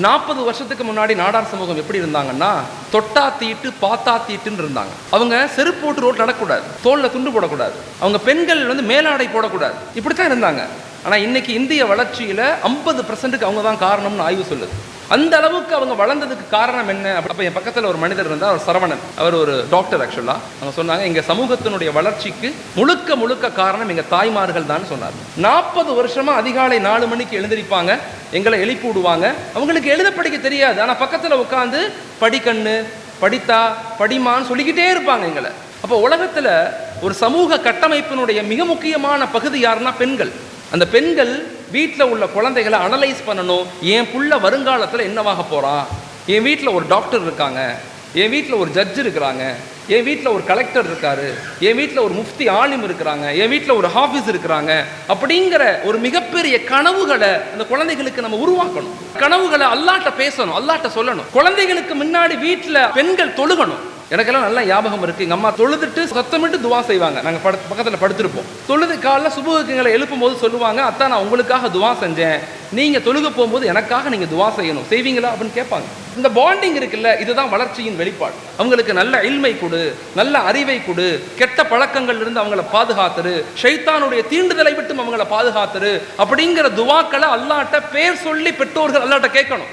40 வருஷத்துக்கு முன்னாடி நாடார் சமூகம் எப்படி இருந்தாங்கன்னா, தொட்டா தீட்டு பார்த்தா தீட்டுன்னு இருந்தாங்க. அவங்க செருப்பு போட்டு ரோட் நடக்கக்கூடாது, தோல்ல துண்டு போடக்கூடாது, அவங்க பெண்கள் மேலாடை போடக்கூடாது, இப்படித்தான் இருந்தாங்க. ஆனால் இன்னைக்கு இந்திய வளர்ச்சியில் 50%க்கு அவங்க தான் காரணம்னு ஆய்வு சொல்லுது. அந்த அளவுக்கு அவங்க வளர்ந்ததுக்கு காரணம் என்ன? அப்போ என் பக்கத்தில் ஒரு மனிதர் இருந்தார், அவர் சரவணன், அவர் ஒரு டாக்டர். ஆக்சுவலாக அவங்க சொன்னாங்க, எங்கள் சமூகத்தினுடைய வளர்ச்சிக்கு முழுக்க காரணம் எங்கள் தாய்மார்கள் தான் சொன்னார். 40 வருஷமா அதிகாலை 4 மணிக்கு எழுந்திருப்பாங்க, எங்களை எழுப்பி விடுவாங்க. அவங்களுக்கு எழுத படிக்க தெரியாது, ஆனால் பக்கத்தில் உட்காந்து படிக்கண்ணு, படித்தா, படிமான்னு சொல்லிக்கிட்டே இருப்பாங்க எங்களை. அப்போ உலகத்தில் ஒரு சமூக கட்டமைப்பினுடைய மிக முக்கியமான பகுதி யாருன்னா பெண்கள். அந்த பெண்கள் வீட்டில் உள்ள குழந்தைகளை அனலைஸ் பண்ணணும். என் புள்ள வருங்காலத்தில் என்னவாக போகிறான், என் வீட்டில் ஒரு டாக்டர் இருக்காங்க, என் வீட்டில் ஒரு ஜட்ஜ் இருக்கிறாங்க, என் வீட்டில் ஒரு கலெக்டர் இருக்காரு, என் வீட்டில் ஒரு முஃப்தி ஆலிம் இருக்கிறாங்க, என் வீட்டில் ஒரு ஹாஃபிஸ் இருக்கிறாங்க, அப்படிங்கிற ஒரு மிகப்பெரிய கனவுகளை அந்த குழந்தைகளுக்கு நம்ம உருவாக்கணும். கனவுகளை அல்லாட்ட பேசணும், அல்லாட்ட சொல்லணும். குழந்தைகளுக்கு முன்னாடி வீட்டில் பெண்கள் தொழுகணும். எனக்கெல்லாம் நல்லா ஞாபகம் இருக்கு, எங்கள் அம்மா தொழுதுட்டு சத்தமிட்டு துவா செய்வாங்க. நாங்கள் பக்கத்தில் படுத்திருப்போம். தொழுது காலைல சுபுகுக்கு எங்களை எழுப்பும் போது சொல்லுவாங்க, அத்தா நான் உங்களுக்காக துவா செஞ்சேன், நீங்கள் தொழுக போகும்போது எனக்காக நீங்கள் துவா செய்யணும், செய்வீங்களா அப்படின்னு கேட்பாங்க. இந்த பாண்டிங் இருக்குல்ல, இதுதான் வளர்ச்சியின் வெளிப்பாடு. அவங்களுக்கு நல்ல இல்மை கொடு, நல்ல அறிவை கொடு, கெட்ட பழக்கங்கள் இருந்து அவங்கள பாதுகாத்துரு, ஷைத்தானுடைய தீண்டுதலை விட்டு அவங்கள பாதுகாத்துரு அப்படிங்கிற துவாக்களை அல்லாட்ட பேர் சொல்லி பெற்றோர்கள் அல்லாட்ட கேட்கணும்.